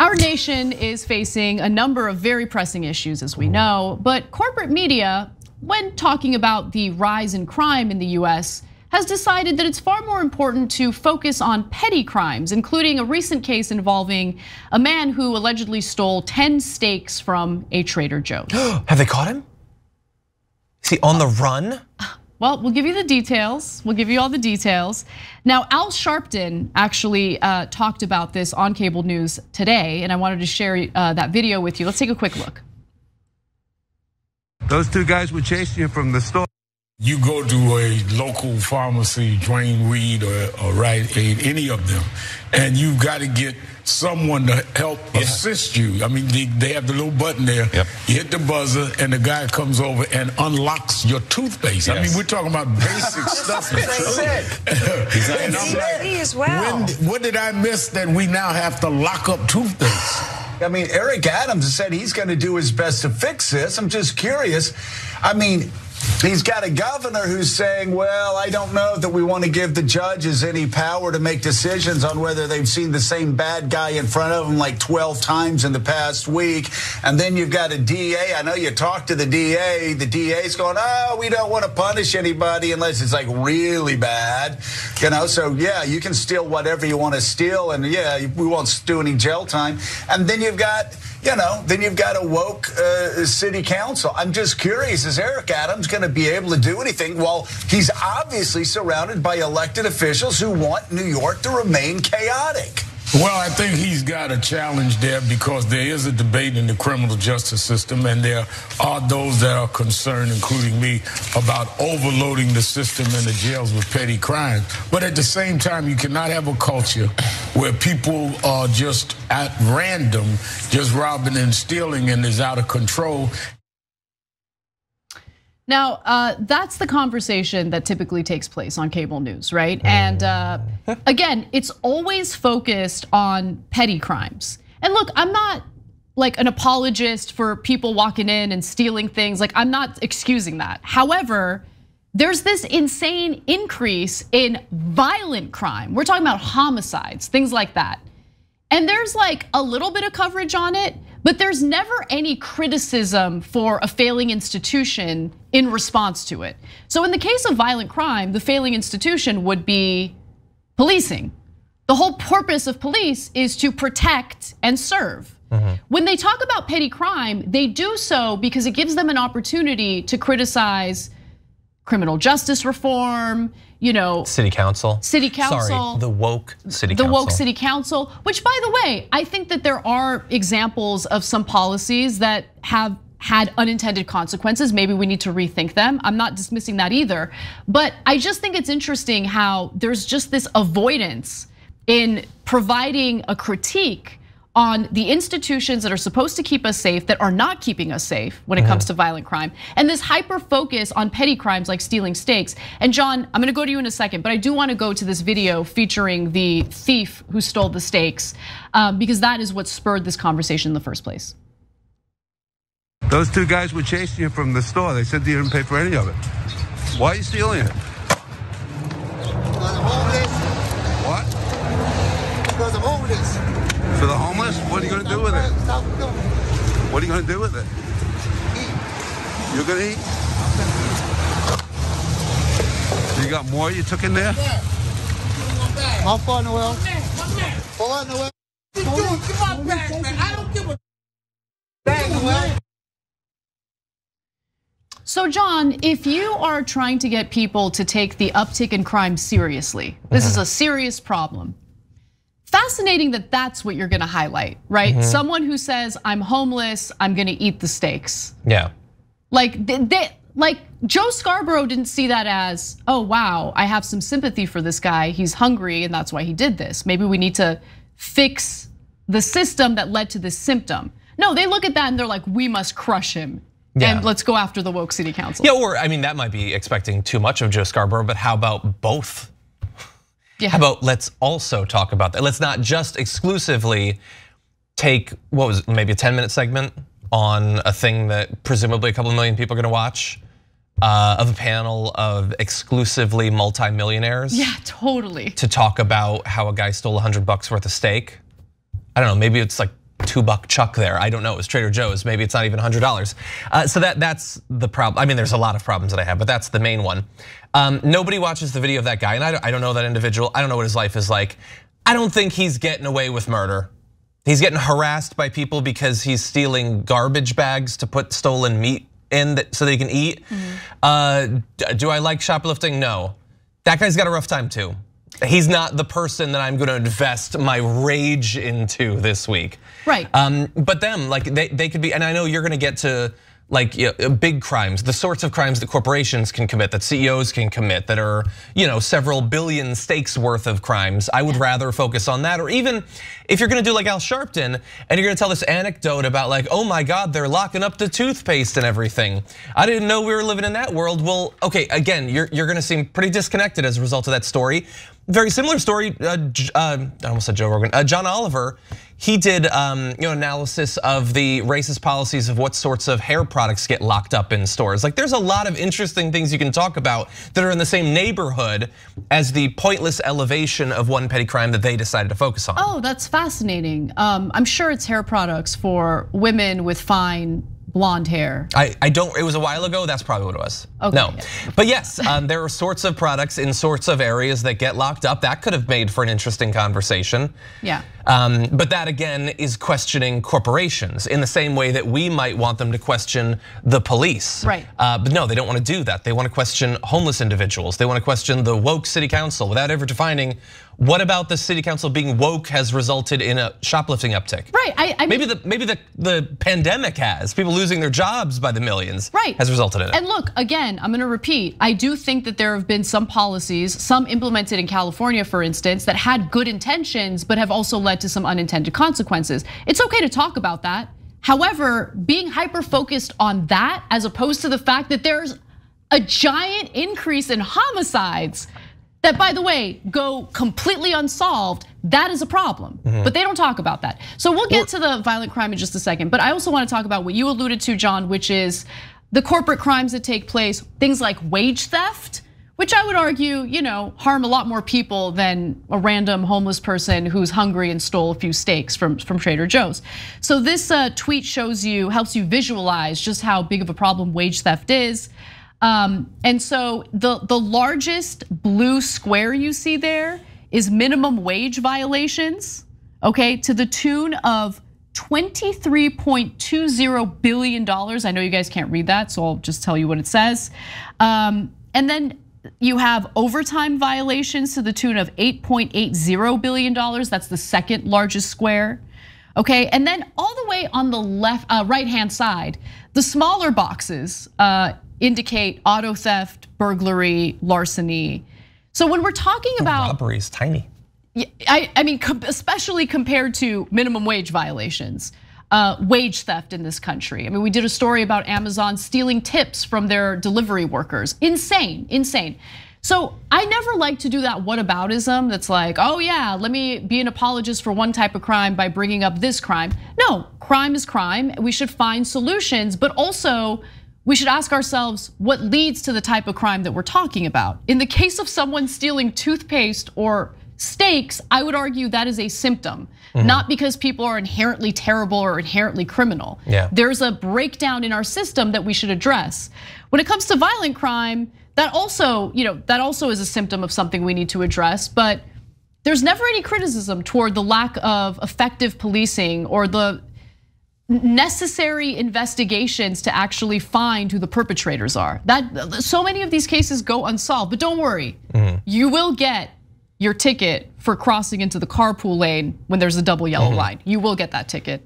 Our nation is facing a number of very pressing issues, as we know, but corporate media, when talking about the rise in crime in the US, has decided that it's far more important to focus on petty crimes, including a recent case involving a man who allegedly stole 10 steaks from a Trader Joe's. Have they caught him? Is he on the run? Well, we'll give you the details. We'll give you all the details. Now, Al Sharpton actually talked about this on cable news today, and I wanted to share that video with you. Let's take a quick look. Those two guys were chasing you from the store. You go to a local pharmacy, Dwayne Reed or Rite Aid, any of them, and you've got to get someone to help assist you. I mean, they have the little button there. Yep. You hit the buzzer, and the guy comes over and unlocks your toothpaste. Yes. I mean, we're talking about basic stuff. And I'm like, as well. What did I miss that we now have to lock up toothpaste? I mean, Eric Adams said he's going to do his best to fix this. I'm just curious. I mean, he's got a governor who's saying, well, I don't know that we want to give the judges any power to make decisions on whether they've seen the same bad guy in front of them like 12 times in the past week. And then you've got a DA. I know you talked to the DA. The DA's going, oh, we don't want to punish anybody unless it's like really bad. You know, so yeah, you can steal whatever you want to steal. And yeah, we won't do any jail time. And then you've got, you know, then you've got a woke city council. I'm just curious, is Eric Adams going to be able to do anything? Well, he's obviously surrounded by elected officials who want New York to remain chaotic. Well, I think he's got a challenge there because there is a debate in the criminal justice system, and there are those that are concerned, including me, about overloading the system and the jails with petty crimes. But at the same time, you cannot have a culture where people are just at random, just robbing and stealing, and is out of control. Now, that's the conversation that typically takes place on cable news, right? And again, it's always focused on petty crimes. And look, I'm not like an apologist for people walking in and stealing things. Like, I'm not excusing that. However, there's this insane increase in violent crime. We're talking about homicides, things like that. And there's like a little bit of coverage on it, but there's never any criticism for a failing institution in response to it. So in the case of violent crime, the failing institution would be policing. The whole purpose of police is to protect and serve. When they talk about petty crime, they do so because it gives them an opportunity to criticize criminal justice reform, you know, city council. Sorry, the woke city council. The woke city council, which by the way, I think that there are examples of some policies that have had unintended consequences. Maybe we need to rethink them. I'm not dismissing that either. But I just think it's interesting how there's just this avoidance in providing a critique on the institutions that are supposed to keep us safe that are not keeping us safe when it comes to violent crime. And this hyper focus on petty crimes like stealing steaks. And John, I'm gonna go to you in a second, but I do wanna go to this video featuring the thief who stole the steaks, because that is what spurred this conversation in the first place. Those two guys were chasing you from the store. They said you didn't pay for any of it. Why are you stealing it? Because I'm homeless. What? Because I'm homeless. For the homeless? What are you going to do with it? What are you going to do with it? Eat. You're going to eat? You got more you took in there? How far, Noel? For what, Noel? Give my bag, man. I don't give a bag, Noel. So John, if you are trying to get people to take the uptick in crime seriously, this is a serious problem. Fascinating that that's what you're gonna highlight, right? Someone who says, I'm homeless, I'm gonna eat the steaks. Yeah. Like Joe Scarborough didn't see that as, oh wow, I have some sympathy for this guy, he's hungry and that's why he did this. Maybe we need to fix the system that led to this symptom. No, they look at that and they're like, we must crush him. Yeah. And let's go after the woke city council. Yeah, or I mean, that might be expecting too much of Joe Scarborough, but how about both? Yeah. How about let's also talk about that? Let's not just exclusively take, what was it, maybe a 10-minute segment on a thing that presumably a couple of million people are gonna watch. of a panel of exclusively multimillionaires. Yeah, totally. To talk about how a guy stole $100 worth of steak. I don't know, maybe it's like $2 chuck there. I don't know, it's Trader Joe's, maybe it's not even $100. So that's the problem. I mean, there's a lot of problems that I have, but that's the main one. Nobody watches the video of that guy, and I don't know that individual. I don't know what his life is like. I don't think he's getting away with murder. He's getting harassed by people because he's stealing garbage bags to put stolen meat in so they can eat. Do I like shoplifting? No. That guy's got a rough time too. He's not the person that I'm gonna invest my rage into this week. Right. But them, like they could be, and I know you're gonna get to like big crimes, the sorts of crimes that corporations can commit, that CEOs can commit, that are several billion stakes worth of crimes. I would rather focus on that, or even if you're gonna do like Al Sharpton and you're gonna tell this anecdote about like, oh my God, they're locking up the toothpaste and everything. I didn't know we were living in that world. Well, okay, again, you're gonna seem pretty disconnected as a result of that story. Very similar story, I almost said Joe Rogan, John Oliver. He did analysis of the racist policies of what sorts of hair products get locked up in stores. Like there's a lot of interesting things you can talk about that are in the same neighborhood as the pointless elevation of one petty crime that they decided to focus on. Oh, that's fascinating. I'm sure it's hair products for women with fine blonde hair. I don't, it was a while ago, that's probably what it was. Okay, no, yeah. But yes, there are sorts of products in sorts of areas that get locked up. That could have made for an interesting conversation. Yeah. But that again is questioning corporations in the same way that we might want them to question the police. Right. But no, they don't want to do that. They want to question homeless individuals. They want to question the woke city council without ever defining what about the city council being woke has resulted in a shoplifting uptick. Right, I mean, maybe the pandemic has, people losing their jobs by the millions, right, has resulted in it. And look, again, I'm gonna repeat, I do think that there have been some policies, some implemented in California, for instance, that had good intentions, but have also led to some unintended consequences. It's okay to talk about that. However, being hyper-focused on that, as opposed to the fact that there's a giant increase in homicides that, by the way, go completely unsolved, that is a problem. But they don't talk about that. So we'll get to the violent crime in just a second, but I also want to talk about what you alluded to, John, which is the corporate crimes that take place, things like wage theft, which I would argue, harm a lot more people than a random homeless person who's hungry and stole a few steaks from Trader Joe's. So this tweet helps you visualize just how big of a problem wage theft is. And so the largest blue square you see there is minimum wage violations, okay, to the tune of $23.20 billion. I know you guys can't read that, so I'll just tell you what it says. And then you have overtime violations to the tune of $8.80 billion. That's the second largest square. Okay, and then all the way on the left, right-hand side, the smaller boxes indicate auto theft, burglary, larceny. So when we're talking about robbery is tiny. I mean, especially compared to minimum wage violations, wage theft in this country. I mean, we did a story about Amazon stealing tips from their delivery workers. Insane, insane. So I never like to do that whataboutism that's like, oh yeah, let me be an apologist for one type of crime by bringing up this crime. No, crime is crime. We should find solutions, but also we should ask ourselves what leads to the type of crime that we're talking about. In the case of someone stealing toothpaste or steaks, I would argue that is a symptom, not because people are inherently terrible or inherently criminal. Yeah. There's a breakdown in our system that we should address. When it comes to violent crime, that also is a symptom of something we need to address, but there's never any criticism toward the lack of effective policing or the necessary investigations to actually find who the perpetrators are. So many of these cases go unsolved, but don't worry, you will get your ticket for crossing into the carpool lane when there's a double yellow line. You will get that ticket.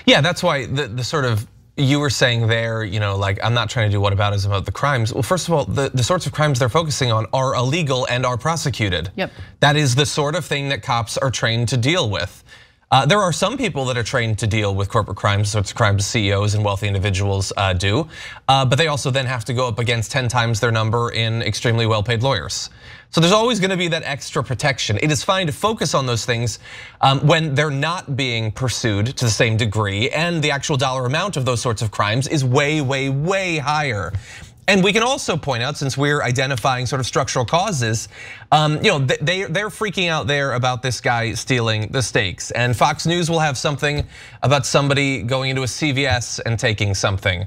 Yeah, that's why the sort of, you were saying there, like I'm not trying to do whataboutism about the crimes. Well, first of all, the sorts of crimes they're focusing on are illegal and are prosecuted. Yep. That is the sort of thing that cops are trained to deal with. There are some people that are trained to deal with corporate crimes, sorts of crimes CEOs and wealthy individuals do, but they also then have to go up against 10 times their number in extremely well-paid lawyers. So there's always gonna be that extra protection. It is fine to focus on those things when they're not being pursued to the same degree and the actual dollar amount of those sorts of crimes is way, way, way higher. And we can also point out, since we're identifying sort of structural causes, they're freaking out there about this guy stealing the steaks. And Fox News will have something about somebody going into a CVS and taking something.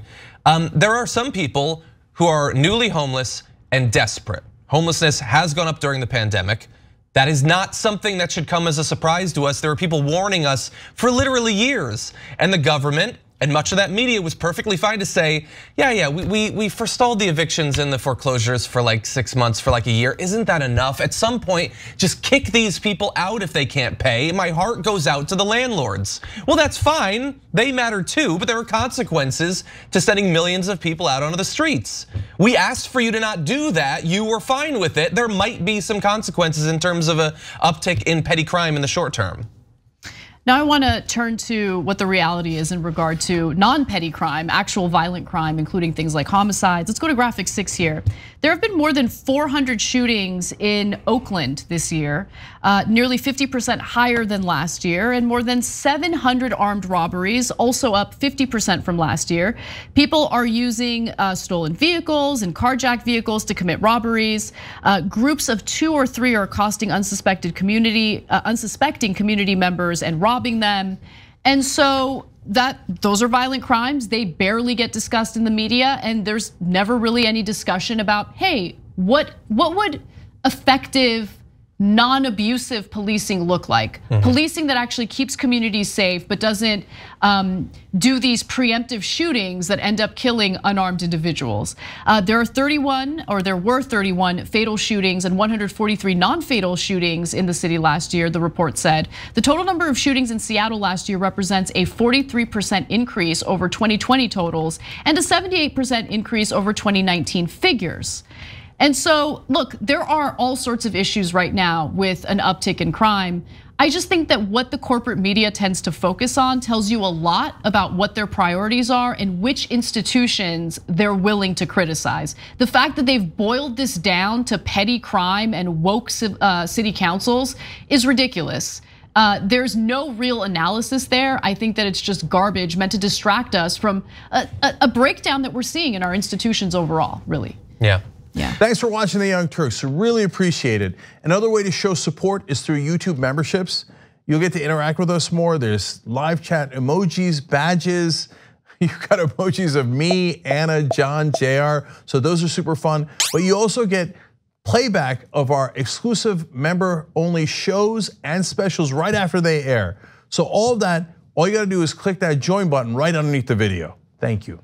There are some people who are newly homeless and desperate. Homelessness has gone up during the pandemic. That is not something that should come as a surprise to us. There are people warning us for literally years. And the government and much of that media was perfectly fine to say, yeah, we forestalled the evictions and the foreclosures for like 6 months, for like a year. Isn't that enough? At some point, just kick these people out if they can't pay. My heart goes out to the landlords. Well, that's fine. They matter too, but there are consequences to sending millions of people out onto the streets. We asked for you to not do that. You were fine with it. There might be some consequences in terms of an uptick in petty crime in the short term. Now I want to turn to what the reality is in regard to non-petty crime, actual violent crime, including things like homicides. Let's go to graphic 6 here. There have been more than 400 shootings in Oakland this year, nearly 50% higher than last year, and more than 700 armed robberies, also up 50% from last year. People are using stolen vehicles and carjacked vehicles to commit robberies. Groups of 2 or 3 are accosting unsuspecting community members and robbing them. And so those are violent crimes. They barely get discussed in the media, and there's never really any discussion about, hey, what would effective non-abusive policing look like? Policing that actually keeps communities safe but doesn't do these preemptive shootings that end up killing unarmed individuals. There were 31 fatal shootings and 143 non-fatal shootings in the city last year, the report said. The total number of shootings in Seattle last year represents a 43% increase over 2020 totals and a 78% increase over 2019 figures. And so, look, there are all sorts of issues right now with an uptick in crime. I just think that what the corporate media tends to focus on tells you a lot about what their priorities are and which institutions they're willing to criticize. The fact that they've boiled this down to petty crime and woke city councils is ridiculous. There's no real analysis there. I think that it's just garbage meant to distract us from a breakdown that we're seeing in our institutions overall, really. Yeah. Thanks for watching The Young Turks, really appreciate it. Another way to show support is through YouTube memberships. You'll get to interact with us more. There's live chat emojis, badges. You've got emojis of me, Anna, John, JR. So those are super fun. But you also get playback of our exclusive member-only shows and specials right after they air. So all of that, all you gotta do is click that join button right underneath the video. Thank you.